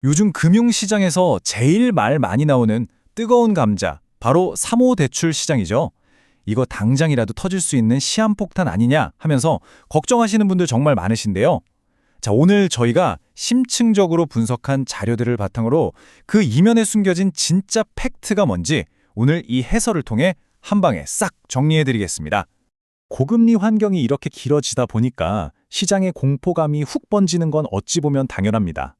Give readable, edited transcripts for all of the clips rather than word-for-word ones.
요즘 금융시장에서 제일 말 많이 나오는 뜨거운 감자, 바로 사모대출 시장이죠. 이거 당장이라도 터질 수 있는 시한폭탄 아니냐 하면서 걱정하시는 분들 정말 많으신데요. 자, 오늘 저희가 심층적으로 분석한 자료들을 바탕으로 그 이면에 숨겨진 진짜 팩트가 뭔지 오늘 이 해설을 통해 한 방에 싹 정리해드리겠습니다. 고금리 환경이 이렇게 길어지다 보니까 시장의 공포감이 훅 번지는 건 어찌 보면 당연합니다.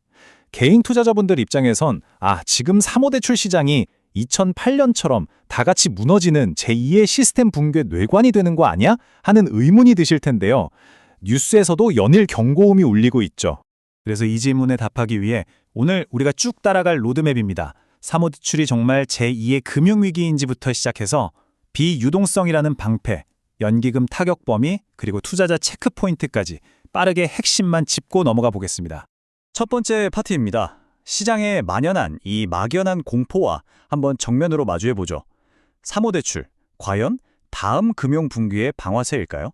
개인 투자자분들 입장에선 지금 사모대출 시장이 2008년처럼 다 같이 무너지는 제2의 시스템 붕괴 뇌관이 되는 거 아니야? 하는 의문이 드실 텐데요. 뉴스에서도 연일 경고음이 울리고 있죠. 그래서 이 질문에 답하기 위해 오늘 우리가 쭉 따라갈 로드맵입니다. 사모대출이 정말 제2의 금융위기인지부터 시작해서 비유동성이라는 방패, 연기금 타격 범위, 그리고 투자자 체크포인트까지 빠르게 핵심만 짚고 넘어가 보겠습니다. 첫 번째 파트입니다. 시장에 만연한 이 막연한 공포와 한번 정면으로 마주해보죠. 사모대출, 과연 다음 금융붕괴의 방아쇠일까요?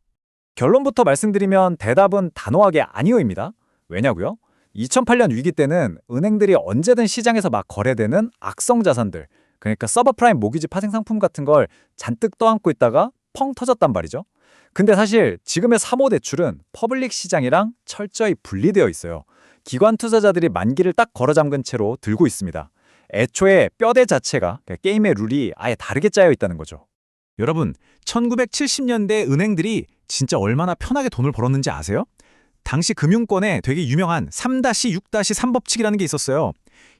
결론부터 말씀드리면 대답은 단호하게 아니오입니다. 왜냐고요? 2008년 위기 때는 은행들이 언제든 시장에서 막 거래되는 악성 자산들, 그러니까 서브프라임 모기지 파생 상품 같은 걸 잔뜩 떠안고 있다가 펑 터졌단 말이죠. 근데 사실 지금의 사모대출은 퍼블릭 시장이랑 철저히 분리되어 있어요. 기관 투자자들이 만기를 딱 걸어 잠근 채로 들고 있습니다. 애초에 뼈대 자체가 게임의 룰이 아예 다르게 짜여 있다는 거죠. 여러분, 1970년대 은행들이 진짜 얼마나 편하게 돈을 벌었는지 아세요? 당시 금융권에 되게 유명한 3-6-3 법칙이라는 게 있었어요.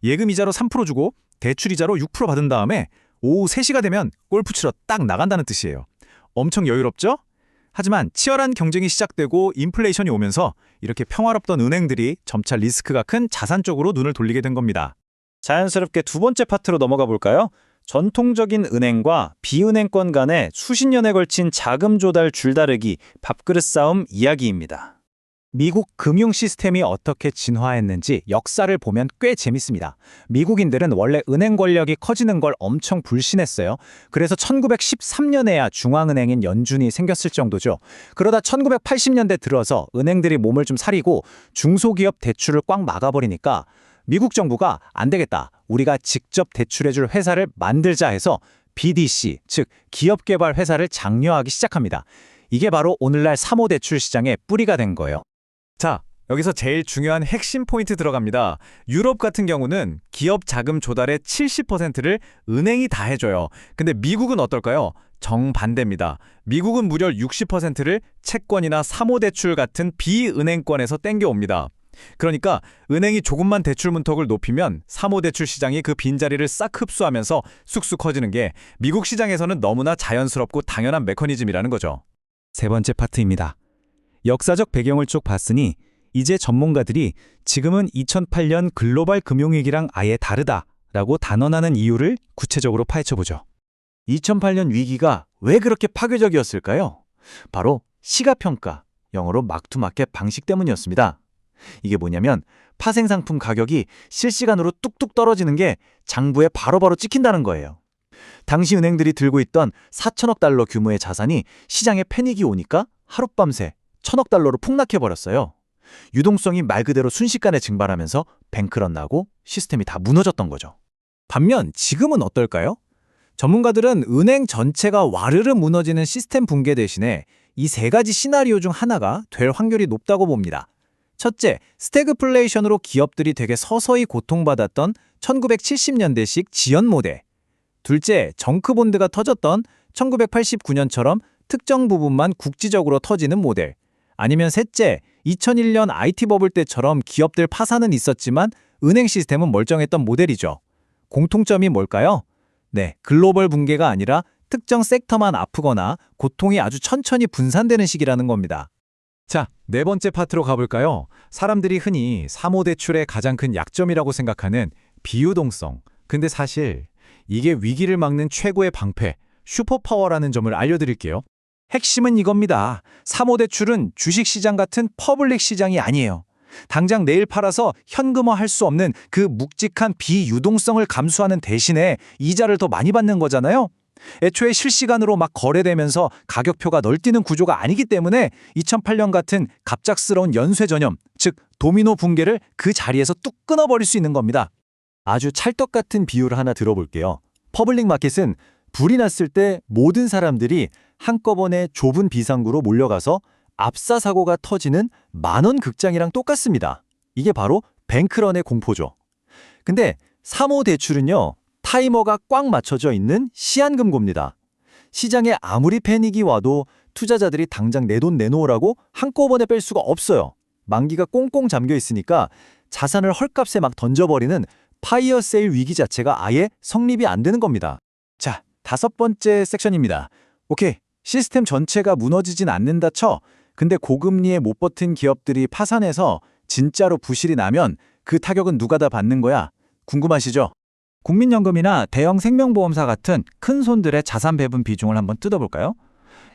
예금 이자로 3% 주고 대출 이자로 6% 받은 다음에 오후 3시가 되면 골프 치러 딱 나간다는 뜻이에요. 엄청 여유롭죠? 하지만 치열한 경쟁이 시작되고 인플레이션이 오면서 이렇게 평화롭던 은행들이 점차 리스크가 큰 자산 쪽으로 눈을 돌리게 된 겁니다. 자연스럽게 두 번째 파트로 넘어가 볼까요? 전통적인 은행과 비은행권 간의 수십 년에 걸친 자금 조달 줄다르기, 밥그릇 싸움 이야기입니다. 미국 금융 시스템이 어떻게 진화했는지 역사를 보면 꽤 재밌습니다. 미국인들은 원래 은행 권력이 커지는 걸 엄청 불신했어요. 그래서 1913년에야 중앙은행인 연준이 생겼을 정도죠. 그러다 1980년대 들어서 은행들이 몸을 좀 사리고 중소기업 대출을 꽉 막아버리니까 미국 정부가 안 되겠다, 우리가 직접 대출해줄 회사를 만들자 해서 BDC, 즉 기업개발회사를 장려하기 시작합니다. 이게 바로 오늘날 사모대출 시장의 뿌리가 된 거예요. 자, 여기서 제일 중요한 핵심 포인트 들어갑니다. 유럽 같은 경우는 기업 자금 조달의 70%를 은행이 다 해줘요. 근데 미국은 어떨까요? 정반대입니다. 미국은 무려 60%를 채권이나 사모대출 같은 비은행권에서 땡겨옵니다. 그러니까 은행이 조금만 대출 문턱을 높이면 사모대출 시장이 그 빈자리를 싹 흡수하면서 쑥쑥 커지는 게 미국 시장에서는 너무나 자연스럽고 당연한 메커니즘이라는 거죠. 세 번째 파트입니다. 역사적 배경을 쭉 봤으니 이제 전문가들이 지금은 2008년 글로벌 금융위기랑 아예 다르다라고 단언하는 이유를 구체적으로 파헤쳐보죠. 2008년 위기가 왜 그렇게 파괴적이었을까요? 바로 시가평가, 영어로 막투마켓 방식 때문이었습니다. 이게 뭐냐면 파생상품 가격이 실시간으로 뚝뚝 떨어지는 게 장부에 바로바로 찍힌다는 거예요. 당시 은행들이 들고 있던 4천억 달러 규모의 자산이 시장에 패닉이 오니까 하룻밤새 1,000억 달러로 폭락해버렸어요. 유동성이 말 그대로 순식간에 증발하면서 뱅크런 나고 시스템이 다 무너졌던 거죠. 반면 지금은 어떨까요? 전문가들은 은행 전체가 와르르 무너지는 시스템 붕괴 대신에 이 세 가지 시나리오 중 하나가 될 확률이 높다고 봅니다. 첫째, 스태그플레이션으로 기업들이 되게 서서히 고통받았던 1970년대식 지연 모델. 둘째, 정크본드가 터졌던 1989년처럼 특정 부분만 국지적으로 터지는 모델. 아니면 셋째, 2001년 IT 버블 때처럼 기업들 파산은 있었지만 은행 시스템은 멀쩡했던 모델이죠. 공통점이 뭘까요? 네, 글로벌 붕괴가 아니라 특정 섹터만 아프거나 고통이 아주 천천히 분산되는 시기라는 겁니다. 자, 네 번째 파트로 가볼까요? 사람들이 흔히 사모대출의 가장 큰 약점이라고 생각하는 비유동성. 근데 사실 이게 위기를 막는 최고의 방패, 슈퍼파워라는 점을 알려드릴게요. 핵심은 이겁니다. 사모대출은 주식시장 같은 퍼블릭 시장이 아니에요. 당장 내일 팔아서 현금화할 수 없는 그 묵직한 비유동성을 감수하는 대신에 이자를 더 많이 받는 거잖아요. 애초에 실시간으로 막 거래되면서 가격표가 널뛰는 구조가 아니기 때문에 2008년 같은 갑작스러운 연쇄 전염, 즉 도미노 붕괴를 그 자리에서 뚝 끊어버릴 수 있는 겁니다. 아주 찰떡 같은 비유를 하나 들어볼게요. 퍼블릭 마켓은 불이 났을 때 모든 사람들이 한꺼번에 좁은 비상구로 몰려가서 압사 사고가 터지는 만원 극장이랑 똑같습니다. 이게 바로 뱅크런의 공포죠. 근데 사모대출은요, 타이머가 꽉 맞춰져 있는 시한금고입니다. 시장에 아무리 패닉이 와도 투자자들이 당장 내 돈 내놓으라고 한꺼번에 뺄 수가 없어요. 만기가 꽁꽁 잠겨 있으니까 자산을 헐값에 막 던져버리는 파이어 세일 위기 자체가 아예 성립이 안 되는 겁니다. 자, 5번째 섹션입니다. 오케이, 시스템 전체가 무너지진 않는다 쳐. 근데 고금리에 못 버틴 기업들이 파산해서 진짜로 부실이 나면 그 타격은 누가 다 받는 거야? 궁금하시죠? 국민연금이나 대형 생명보험사 같은 큰 손들의 자산 배분 비중을 한번 뜯어볼까요?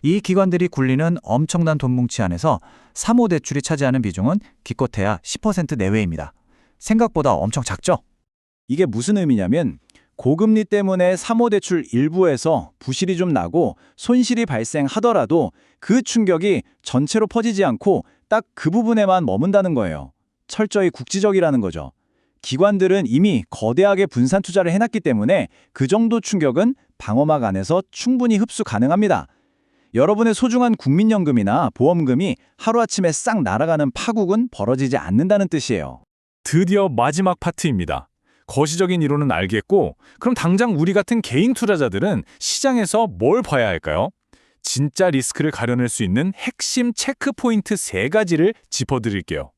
이 기관들이 굴리는 엄청난 돈 뭉치 안에서 사모대출이 차지하는 비중은 기껏해야 10% 내외입니다. 생각보다 엄청 작죠? 이게 무슨 의미냐면 고금리 때문에 사모대출 일부에서 부실이 좀 나고 손실이 발생하더라도 그 충격이 전체로 퍼지지 않고 딱 그 부분에만 머문다는 거예요. 철저히 국지적이라는 거죠. 기관들은 이미 거대하게 분산 투자를 해놨기 때문에 그 정도 충격은 방어막 안에서 충분히 흡수 가능합니다. 여러분의 소중한 국민연금이나 보험금이 하루아침에 싹 날아가는 파국은 벌어지지 않는다는 뜻이에요. 드디어 마지막 파트입니다. 거시적인 이론은 알겠고, 그럼 당장 우리 같은 개인 투자자들은 시장에서 뭘 봐야 할까요? 진짜 리스크를 가려낼 수 있는 핵심 체크 포인트 3가지를 짚어드릴게요.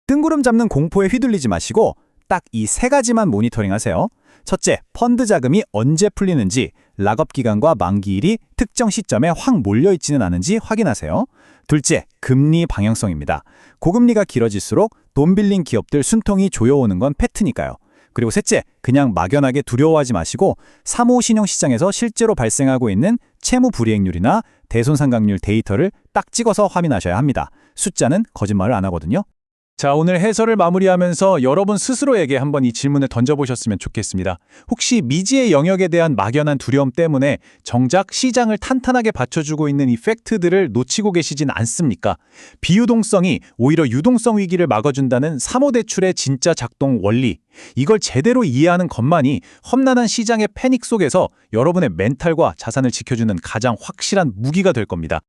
뜬구름 잡는 공포에 휘둘리지 마시고 딱 이 3가지만 모니터링하세요. 첫째, 펀드 자금이 언제 풀리는지, 락업 기간과 만기일이 특정 시점에 확 몰려있지는 않은지 확인하세요. 둘째, 금리 방향성입니다. 고금리가 길어질수록 돈 빌린 기업들 순통이 조여오는 건 팩트니까요. 그리고 셋째, 그냥 막연하게 두려워하지 마시고 사모 신용 시장에서 실제로 발생하고 있는 채무 불이행률이나 대손상각률 데이터를 딱 찍어서 확인하셔야 합니다. 숫자는 거짓말을 안 하거든요. 자, 오늘 해설을 마무리하면서 여러분 스스로에게 한번 이 질문을 던져보셨으면 좋겠습니다. 혹시 미지의 영역에 대한 막연한 두려움 때문에 정작 시장을 탄탄하게 받쳐주고 있는 이 팩트들을 놓치고 계시진 않습니까? 비유동성이 오히려 유동성 위기를 막아준다는 사모대출의 진짜 작동 원리, 이걸 제대로 이해하는 것만이 험난한 시장의 패닉 속에서 여러분의 멘탈과 자산을 지켜주는 가장 확실한 무기가 될 겁니다.